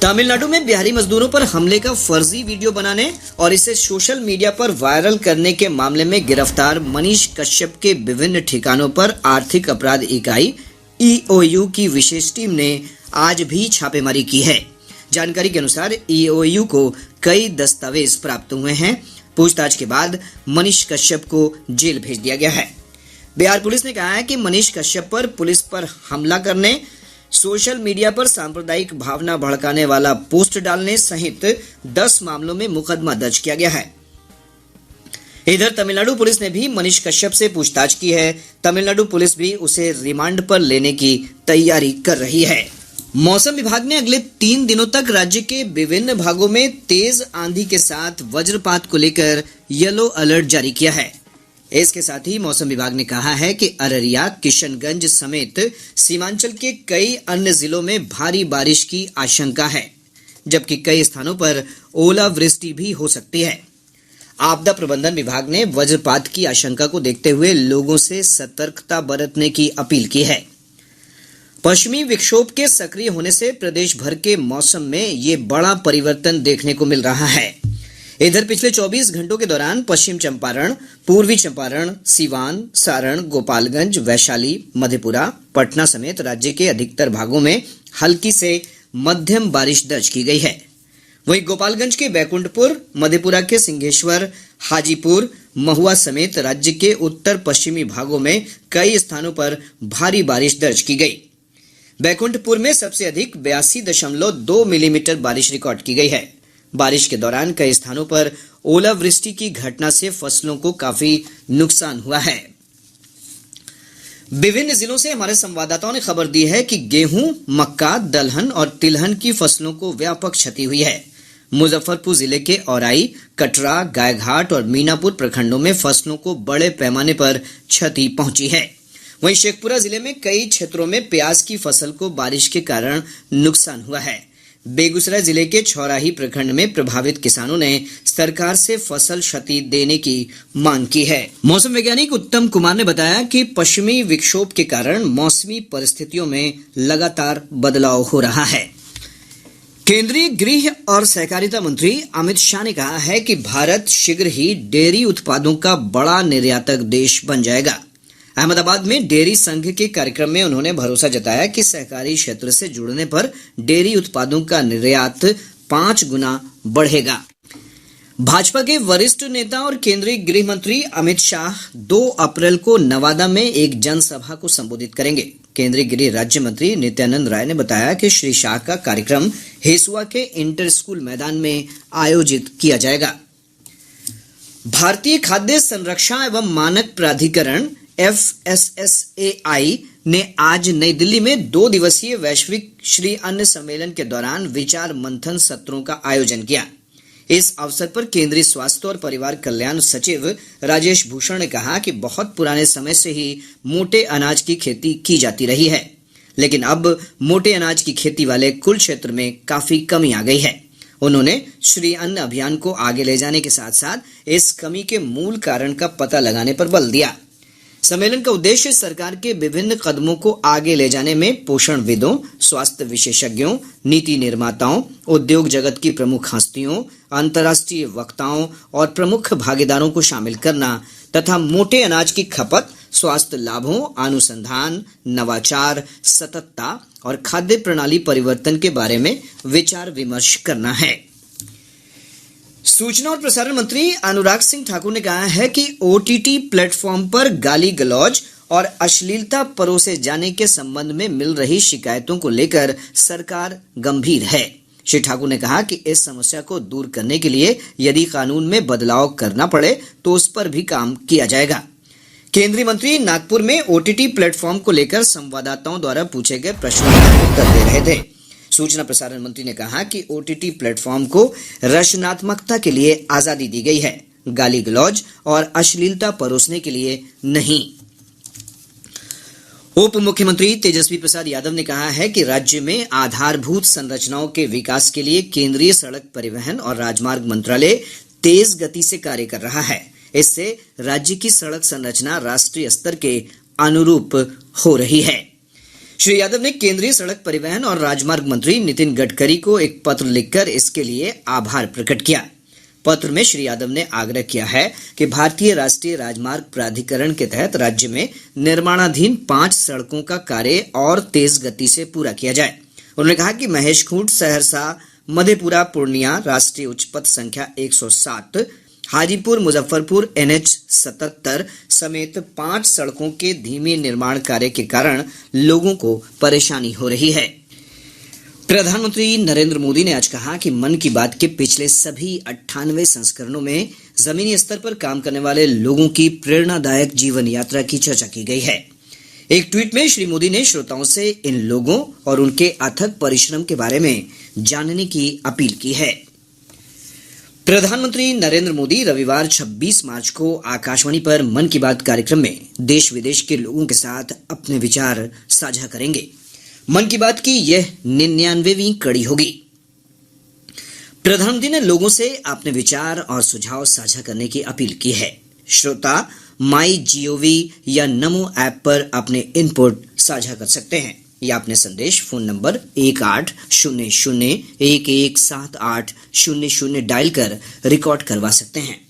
तमिलनाडु में बिहारी मजदूरों पर हमले का फर्जी वीडियो बनाने और इसे सोशल मीडिया पर वायरल करने के मामले में गिरफ्तार मनीष कश्यप के विभिन्न ठिकानों पर आर्थिक अपराध इकाई ईओयू की विशेष टीम ने आज भी छापेमारी की है। जानकारी के अनुसार ईओयू को कई दस्तावेज प्राप्त हुए हैं। पूछताछ के बाद मनीष कश्यप को जेल भेज दिया गया है। बिहार पुलिस ने कहा है कि मनीष कश्यप पर पुलिस पर हमला करने, सोशल मीडिया पर सांप्रदायिक भावना भड़काने वाला पोस्ट डालने सहित 10 मामलों में मुकदमा दर्ज किया गया है। इधर तमिलनाडु पुलिस ने भी मनीष कश्यप से पूछताछ की है। तमिलनाडु पुलिस भी उसे रिमांड पर लेने की तैयारी कर रही है। मौसम विभाग ने अगले 3 दिनों तक राज्य के विभिन्न भागों में तेज आंधी के साथ वज्रपात को लेकर येलो अलर्ट जारी किया है। इसके साथ ही मौसम विभाग ने कहा है कि अररिया, किशनगंज समेत सीमांचल के कई अन्य जिलों में भारी बारिश की आशंका है, जबकि कई स्थानों पर ओलावृष्टि भी हो सकती है। आपदा प्रबंधन विभाग ने वज्रपात की आशंका को देखते हुए लोगों से सतर्कता बरतने की अपील की है। पश्चिमी विक्षोभ के सक्रिय होने से प्रदेश भर के मौसम में ये बड़ा परिवर्तन देखने को मिल रहा है। इधर पिछले 24 घंटों के दौरान पश्चिम चंपारण, पूर्वी चंपारण, सिवान, सारण, गोपालगंज, वैशाली, मधेपुरा, पटना समेत राज्य के अधिकतर भागों में हल्की से मध्यम बारिश दर्ज की गई है। वहीं गोपालगंज के बैकुंठपुर, मधेपुरा के सिंहेश्वर, हाजीपुर, महुआ समेत राज्य के उत्तर पश्चिमी भागों में कई स्थानों पर भारी बारिश दर्ज की गई। बैकुंठपुर में सबसे अधिक 82.2 मिलीमीटर बारिश रिकॉर्ड की गई है। बारिश के दौरान कई स्थानों पर ओलावृष्टि की घटना से फसलों को काफी नुकसान हुआ है। विभिन्न जिलों से हमारे संवाददाताओं ने खबर दी है कि गेहूं, मक्का, दलहन और तिलहन की फसलों को व्यापक क्षति हुई है। मुजफ्फरपुर जिले के औराई, कटरा, गायघाट और मीनापुर प्रखंडों में फसलों को बड़े पैमाने पर क्षति पहुंची है। वहीं शेखपुरा जिले में कई क्षेत्रों में प्याज की फसल को बारिश के कारण नुकसान हुआ है। बेगूसराय जिले के छौराही प्रखंड में प्रभावित किसानों ने सरकार से फसल क्षति देने की मांग की है। मौसम वैज्ञानिक उत्तम कुमार ने बताया कि पश्चिमी विक्षोभ के कारण मौसमी परिस्थितियों में लगातार बदलाव हो रहा है। केंद्रीय गृह और सहकारिता मंत्री अमित शाह ने कहा है कि भारत शीघ्र ही डेयरी उत्पादों का बड़ा निर्यातक देश बन जाएगा। अहमदाबाद में डेयरी संघ के कार्यक्रम में उन्होंने भरोसा जताया कि सहकारी क्षेत्र से जुड़ने पर डेयरी उत्पादों का निर्यात 5 गुना बढ़ेगा। भाजपा के वरिष्ठ नेता और केंद्रीय गृह मंत्री अमित शाह 2 अप्रैल को नवादा में एक जनसभा को संबोधित करेंगे। केंद्रीय गृह राज्य मंत्री नित्यानंद राय ने बताया कि श्री शाह का कार्यक्रम हेसुआ के इंटर स्कूल मैदान में आयोजित किया जाएगा। भारतीय खाद्य संरक्षण एवं मानक प्राधिकरण FSSAI ने आज नई दिल्ली में 2 दिवसीय वैश्विक श्री अन्न सम्मेलन के दौरान विचार मंथन सत्रों का आयोजन किया। इस अवसर पर केंद्रीय स्वास्थ्य और परिवार कल्याण सचिव राजेश भूषण ने कहा कि बहुत पुराने समय से ही मोटे अनाज की खेती की जाती रही है, लेकिन अब मोटे अनाज की खेती वाले कुल क्षेत्र में काफी कमी आ गई है। उन्होंने श्री अन्न अभियान को आगे ले जाने के साथ साथ इस कमी के मूल कारण का पता लगाने पर बल दिया। सम्मेलन का उद्देश्य सरकार के विभिन्न कदमों को आगे ले जाने में पोषणविदों, स्वास्थ्य विशेषज्ञों, नीति निर्माताओं, उद्योग जगत की प्रमुख हस्तियों, अंतर्राष्ट्रीय वक्ताओं और प्रमुख भागीदारों को शामिल करना तथा मोटे अनाज की खपत, स्वास्थ्य लाभों, अनुसंधान, नवाचार, सततता और खाद्य प्रणाली परिवर्तन के बारे में विचार विमर्श करना है। सूचना और प्रसारण मंत्री अनुराग सिंह ठाकुर ने कहा है कि OTT प्लेटफॉर्म पर गाली गलौज और अश्लीलता परोसे जाने के संबंध में मिल रही शिकायतों को लेकर सरकार गंभीर है। श्री ठाकुर ने कहा कि इस समस्या को दूर करने के लिए यदि कानून में बदलाव करना पड़े तो उस पर भी काम किया जाएगा। केंद्रीय मंत्री नागपुर में OTT प्लेटफॉर्म को लेकर संवाददाताओं द्वारा पूछे गए प्रश्नों का उत्तर दे रहे थे। सूचना प्रसारण मंत्री ने कहा कि OTT प्लेटफॉर्म को रचनात्मकता के लिए आजादी दी गई है, गाली गलौज और अश्लीलता परोसने के लिए नहीं। उप मुख्यमंत्री तेजस्वी प्रसाद यादव ने कहा है कि राज्य में आधारभूत संरचनाओं के विकास के लिए केंद्रीय सड़क परिवहन और राजमार्ग मंत्रालय तेज गति से कार्य कर रहा है। इससे राज्य की सड़क संरचना राष्ट्रीय स्तर के अनुरूप हो रही है। श्री यादव ने केंद्रीय सड़क परिवहन और राजमार्ग मंत्री नितिन गडकरी को एक पत्र लिखकर इसके लिए आभार प्रकट किया। पत्र में श्री यादव ने आग्रह किया है कि भारतीय राष्ट्रीय राजमार्ग प्राधिकरण के तहत राज्य में निर्माणाधीन 5 सड़कों का कार्य और तेज गति से पूरा किया जाए। उन्होंने कहा कि महेशखूंट, सहरसा, मधेपुरा, पूर्णिया राष्ट्रीय उच्च पथ संख्या 107, हाजीपुर, मुजफ्फरपुर NH 77 समेत 5 सड़कों के धीमे निर्माण कार्य के कारण लोगों को परेशानी हो रही है। प्रधानमंत्री नरेंद्र मोदी ने आज कहा कि मन की बात के पिछले सभी 98 संस्करणों में जमीनी स्तर पर काम करने वाले लोगों की प्रेरणादायक जीवन यात्रा की चर्चा की गई है। एक ट्वीट में श्री मोदी ने श्रोताओं से इन लोगों और उनके अथक परिश्रम के बारे में जानने की अपील की है। प्रधानमंत्री नरेंद्र मोदी रविवार 26 मार्च को आकाशवाणी पर मन की बात कार्यक्रम में देश विदेश के लोगों के साथ अपने विचार साझा करेंगे। मन की बात की यह 99वीं कड़ी होगी। प्रधानमंत्री ने लोगों से अपने विचार और सुझाव साझा करने की अपील की है। श्रोता MyGov या नमो ऐप पर अपने इनपुट साझा कर सकते हैं या अपने संदेश फोन नंबर 1800117800 डायल कर रिकॉर्ड करवा सकते हैं।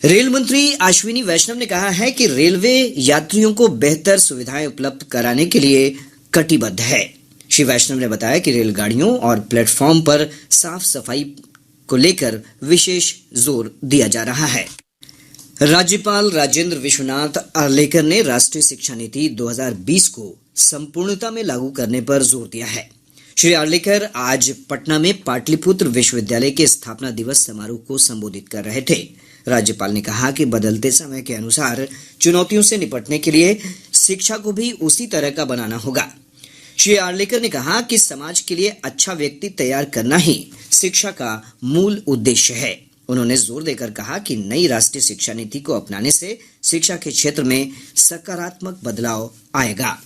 रेल मंत्री अश्विनी वैष्णव ने कहा है कि रेलवे यात्रियों को बेहतर सुविधाएं उपलब्ध कराने के लिए कटिबद्ध है। श्री वैष्णव ने बताया कि रेलगाड़ियों और प्लेटफॉर्म पर साफ सफाई को लेकर विशेष जोर दिया जा रहा है। राज्यपाल राजेंद्र विश्वनाथ अर्लेकर ने राष्ट्रीय शिक्षा नीति 2020 को संपूर्णता में लागू करने पर जोर दिया है। श्री अर्लेकर आज पटना में पाटलिपुत्र विश्वविद्यालय के स्थापना दिवस समारोह को संबोधित कर रहे थे। राज्यपाल ने कहा कि बदलते समय के अनुसार चुनौतियों से निपटने के लिए शिक्षा को भी उसी तरह का बनाना होगा। श्री अर्लेकर ने कहा कि समाज के लिए अच्छा व्यक्ति तैयार करना ही शिक्षा का मूल उद्देश्य है। उन्होंने जोर देकर कहा कि नई राष्ट्रीय शिक्षा नीति को अपनाने से शिक्षा के क्षेत्र में सकारात्मक बदलाव आएगा।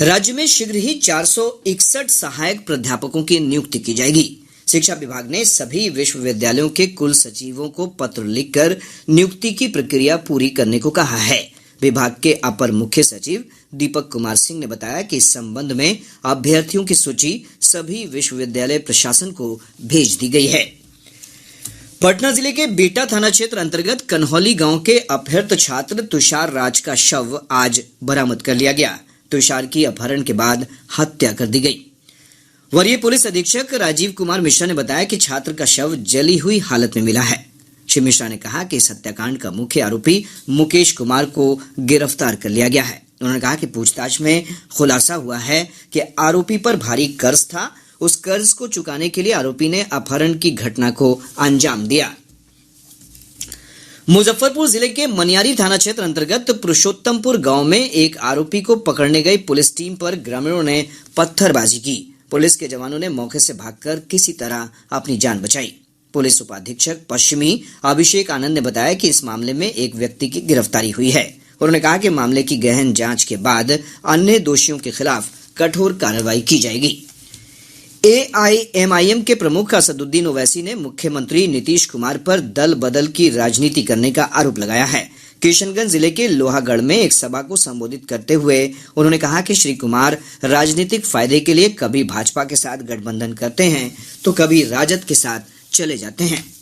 राज्य में शीघ्र ही 461 सहायक प्राध्यापकों की नियुक्ति की जाएगी। शिक्षा विभाग ने सभी विश्वविद्यालयों के कुल सचिवों को पत्र लिखकर नियुक्ति की प्रक्रिया पूरी करने को कहा है। विभाग के अपर मुख्य सचिव दीपक कुमार सिंह ने बताया कि इस संबंध में अभ्यर्थियों की सूची सभी विश्वविद्यालय प्रशासन को भेज दी गई है। पटना जिले के बिहटा थाना क्षेत्र अंतर्गत कन्हौली गांव के अपहृत छात्र तुषार राज का शव आज बरामद कर लिया गया। तुषार की अपहरण के बाद हत्या कर दी गई। वरीय पुलिस अधीक्षक राजीव कुमार मिश्रा ने बताया कि छात्र का शव जली हुई हालत में मिला है। श्री मिश्रा ने कहा कि इस हत्याकांड का मुख्य आरोपी मुकेश कुमार को गिरफ्तार कर लिया गया है। उन्होंने कहा कि पूछताछ में खुलासा हुआ है कि आरोपी पर भारी कर्ज था। उस कर्ज को चुकाने के लिए आरोपी ने अपहरण की घटना को अंजाम दिया। मुजफ्फरपुर जिले के मनियारी थाना क्षेत्र अंतर्गत पुरुषोत्तमपुर गांव में एक आरोपी को पकड़ने गई पुलिस टीम पर ग्रामीणों ने पत्थरबाजी की। पुलिस के जवानों ने मौके से भागकर किसी तरह अपनी जान बचाई। पुलिस उपाधीक्षक पश्चिमी अभिषेक आनंद ने बताया कि इस मामले में एक व्यक्ति की गिरफ्तारी हुई है। उन्होंने कहा कि मामले की गहन जांच के बाद अन्य दोषियों के खिलाफ कठोर कार्रवाई की जाएगी। AIMIM के प्रमुख असदुद्दीन ओवैसी ने मुख्यमंत्री नीतीश कुमार पर दल बदल की राजनीति करने का आरोप लगाया है। किशनगंज जिले के लोहागढ़ में एक सभा को संबोधित करते हुए उन्होंने कहा कि श्री कुमार राजनीतिक फायदे के लिए कभी भाजपा के साथ गठबंधन करते हैं तो कभी राजद के साथ चले जाते हैं।